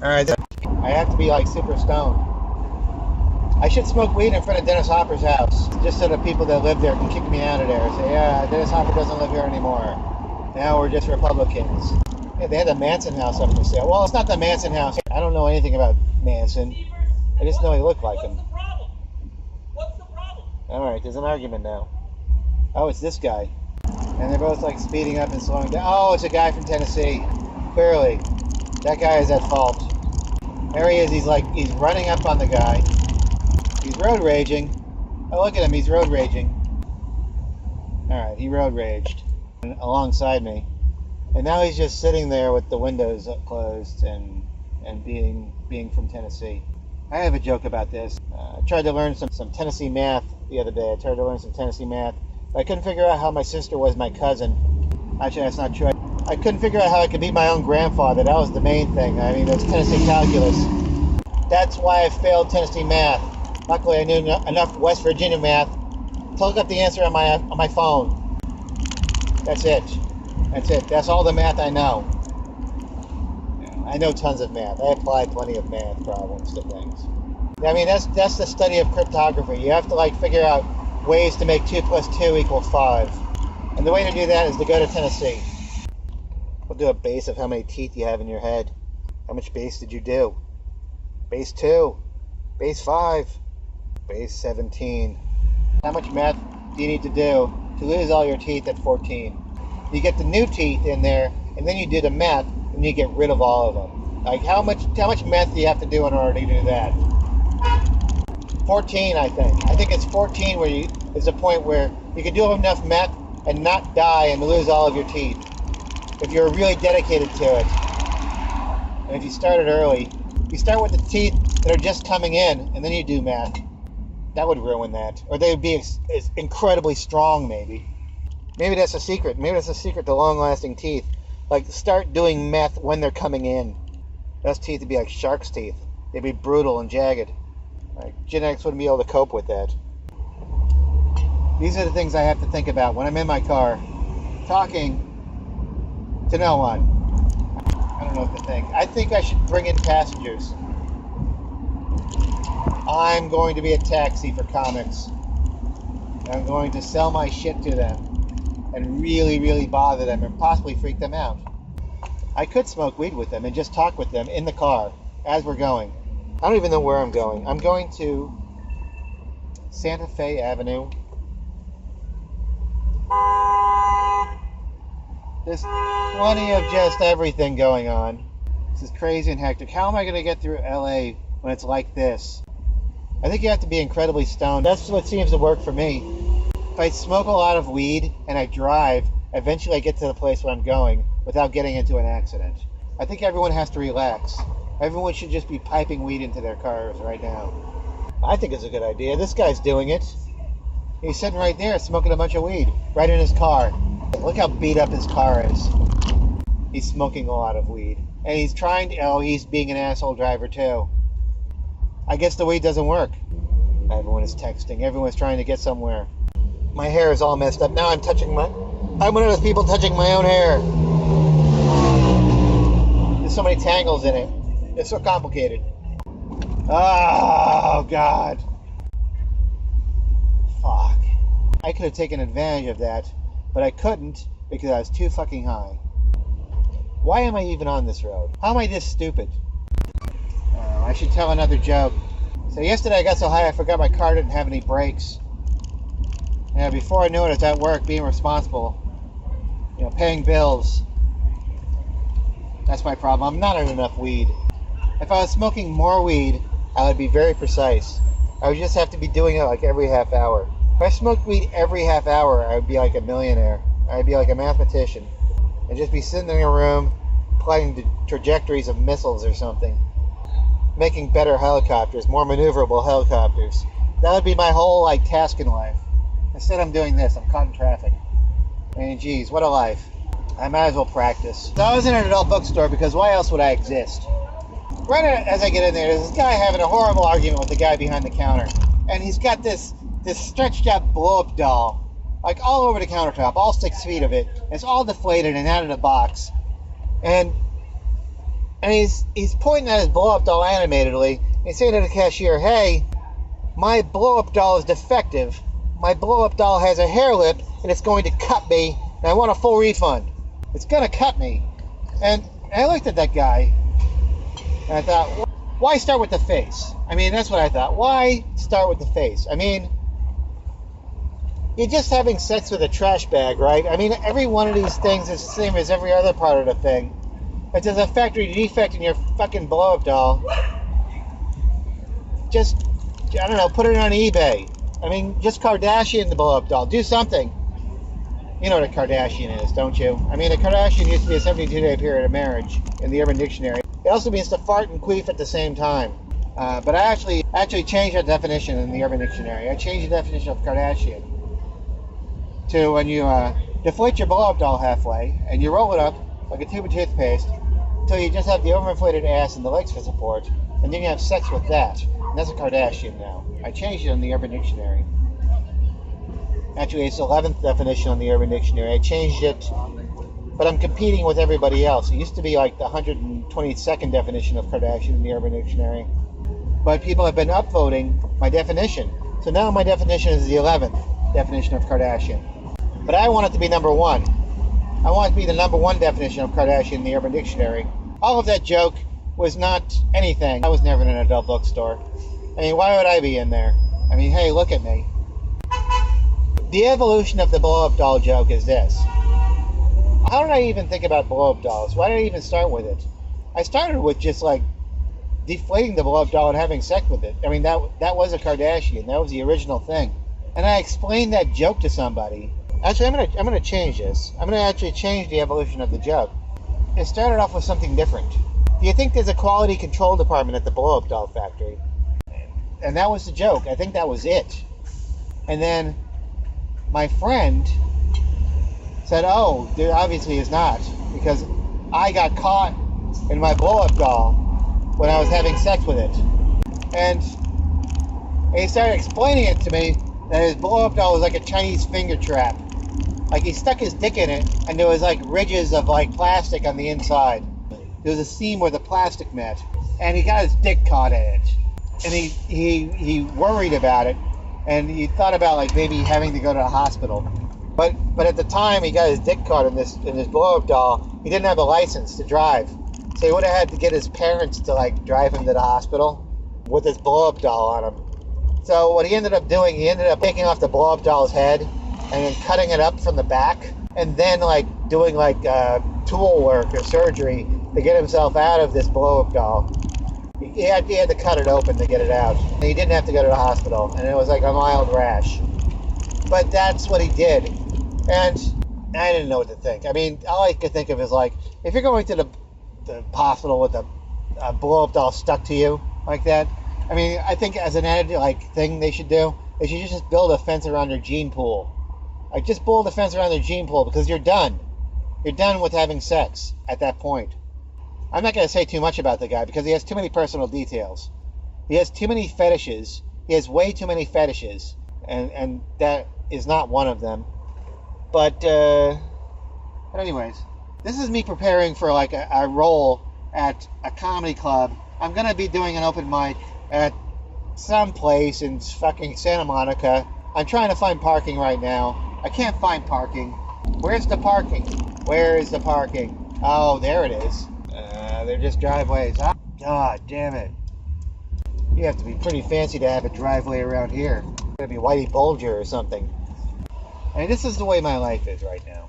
Alright, I have to be like super stoned. I should smoke weed in front of Dennis Hopper's house, just so the people that live there can kick me out of there and say, yeah, Dennis Hopper doesn't live here anymore. Now we're just Republicans. Yeah, they had the Manson house up for sale. Well, it's not the Manson house. I don't know anything about Manson. I just know he looked like him. What's the problem? Alright, there's an argument now. Oh, it's this guy. And they're both like speeding up and slowing down. Oh, it's a guy from Tennessee. Clearly. That guy is at fault. There he is. He's running up on the guy. He's road raging. Oh, look at him. He's road raging. Alright, he road raged alongside me. And now he's just sitting there with the windows closed and being from Tennessee. I have a joke about this. I tried to learn some Tennessee math the other day. I tried to learn some Tennessee math. But I couldn't figure out how my sister was my cousin. Actually, that's not true. I couldn't figure out how I could be my own grandfather. That was the main thing. I mean, that's Tennessee calculus. That's why I failed Tennessee math. Luckily, I knew enough West Virginia math to look up the answer on my phone. That's it. That's it. That's all the math I know. I know tons of math. I apply plenty of math problems to things. I mean, that's the study of cryptography. You have to like figure out ways to make 2 + 2 = 5. And the way to do that is to go to Tennessee. We'll do a base of how many teeth you have in your head. How much base did you do? Base 2. Base 5. Base 17. How much math do you need to do to lose all your teeth at 14? You get the new teeth in there, and then you do the math, and you get rid of all of them. Like, how much math do you have to do in order to do that? 14, I think. I think it's 14 where is a point where you can do enough math and not die and lose all of your teeth. If you're really dedicated to it. And if you started early, you start with the teeth that are just coming in, and then you do math. That would ruin that. Or they would be incredibly strong, maybe. Maybe that's a secret. Maybe that's a secret to long-lasting teeth. Like, start doing math when they're coming in. Those teeth would be like shark's teeth. They'd be brutal and jagged. Like, genetics wouldn't be able to cope with that. These are the things I have to think about when I'm in my car, talking to no one. I don't know what to think. I think I should bring in passengers. I'm going to be a taxi for comics. I'm going to sell my shit to them and really, really bother them and possibly freak them out. I could smoke weed with them and just talk with them in the car as we're going. I don't even know where I'm going. I'm going to Santa Fe Avenue. There's plenty of just everything going on. This is crazy and hectic. How am I going to get through LA when it's like this? I think you have to be incredibly stoned. That's what seems to work for me. If I smoke a lot of weed and I drive, eventually I get to the place where I'm going without getting into an accident. I think everyone has to relax. Everyone should just be piping weed into their cars right now. I think it's a good idea. This guy's doing it. He's sitting right there smoking a bunch of weed right in his car. Look how beat up his car is. He's smoking a lot of weed. And he's trying to, he's being an asshole driver too. I guess the weed doesn't work. Everyone is texting. Everyone's trying to get somewhere. My hair is all messed up. Now I'm one of those people touching my own hair. There's so many tangles in it. It's so complicated. Oh, God. Fuck. I could have taken advantage of that, but I couldn't because I was too fucking high. Why am I even on this road? How am I this stupid? I should tell another joke. So yesterday I got so high I forgot my car didn't have any brakes. Before I knew it, I was at work being responsible. Paying bills. That's my problem. I'm not on enough weed. If I was smoking more weed, I would be very precise. I would just have to be doing it like every half hour. If I smoked weed every half hour, I would be like a millionaire. I'd be like a mathematician. I'd just be sitting in a room, plotting the trajectories of missiles or something. Making better helicopters, more maneuverable helicopters. That would be my whole task in life. Instead I'm doing this, I'm caught in traffic. I mean, geez, what a life. I might as well practice. So I was in an adult bookstore because why else would I exist? Right as I get in there, there's this guy having a horrible argument with the guy behind the counter. And he's got this stretched out blow-up doll, all over the countertop, all 6 feet of it. It's all deflated and out of the box. And And he's pointing at his blow-up doll animatedly. He's saying to the cashier, "Hey, my blow-up doll is defective. My blow-up doll has a hair lip, and it's going to cut me, and I want a full refund. It's going to cut me." And I looked at that guy, and I thought, why start with the face? I mean, that's what I thought. Why start with the face? I mean, you're just having sex with a trash bag, right? I mean, every one of these things is the same as every other part of the thing. If there's a factory defect in your fucking blow-up doll, just, I don't know, put it on eBay. I mean, just Kardashian the blow-up doll. Do something. You know what a Kardashian is, don't you? I mean, a Kardashian used to be a 72-day period of marriage in the Urban Dictionary. It also means to fart and queef at the same time. But I actually changed that definition in the Urban Dictionary. I changed the definition of Kardashian to when you deflate your blow-up doll halfway and you roll it up like a tube of toothpaste until you just have the overinflated ass and the legs for support, and then you have sex with that. And that's a Kardashian now. I changed it in the Urban Dictionary. Actually, it's the 11th definition on the Urban Dictionary. I changed it, but I'm competing with everybody else. It used to be like the 122nd definition of Kardashian in the Urban Dictionary. But people have been upvoting my definition. So now my definition is the 11th definition of Kardashian. But I want it to be number one. I want it to be the number one definition of Kardashian in the Urban Dictionary. All of that joke was not anything. I was never in an adult bookstore. I mean, why would I be in there? I mean, hey, look at me. The evolution of the blow-up doll joke is this. How did I even think about blow-up dolls? Why did I even start with it? I started with just like deflating the blow-up doll and having sex with it. I mean, that was a Kardashian. That was the original thing. And I explained that joke to somebody. Actually, I'm gonna change this. I'm gonna actually change the evolution of the joke. It started off with something different. Do you think there's a quality control department at the blow-up doll factory? And that was the joke. I think that was it. And then my friend said, "Oh, there obviously is not, because I got caught in my blow-up doll when I was having sex with it." And he started explaining it to me that his blow-up doll was like a Chinese finger trap. Like he stuck his dick in it, and there was like ridges of like plastic on the inside. There was a seam where the plastic met, and he got his dick caught in it. And he worried about it, and he thought about like maybe having to go to the hospital. But at the time he got his dick caught in this blow-up doll, he didn't have a license to drive. So he would have had to get his parents to like drive him to the hospital with his blow-up doll on him. So what he ended up doing, he ended up taking off the blow-up doll's head and then cutting it up from the back, and then like doing like tool work or surgery to get himself out of this blow-up doll. He had to cut it open to get it out. And he didn't have to go to the hospital, and it was like a mild rash. But that's what he did. And I didn't know what to think. I mean, all I could think of is like, if you're going to the hospital with a blow-up doll stuck to you like that, I mean, I think as an added like thing they should do, they should just build a fence around their gene pool. Like, just build a fence around their gene pool, because you're done. You're done with having sex at that point. I'm not going to say too much about the guy because he has too many personal details. He has too many fetishes. He has way too many fetishes, and that is not one of them. But anyways, this is me preparing for like a role at a comedy club. I'm going to be doing an open mic at some place in fucking Santa Monica. I'm trying to find parking right now. I can't find parking. Where's the parking? Where is the parking? Oh, there it is. They're just driveways. Oh, God damn it. You have to be pretty fancy to have a driveway around here. It's gonna be Whitey Bulger or something. I mean, this is the way my life is right now.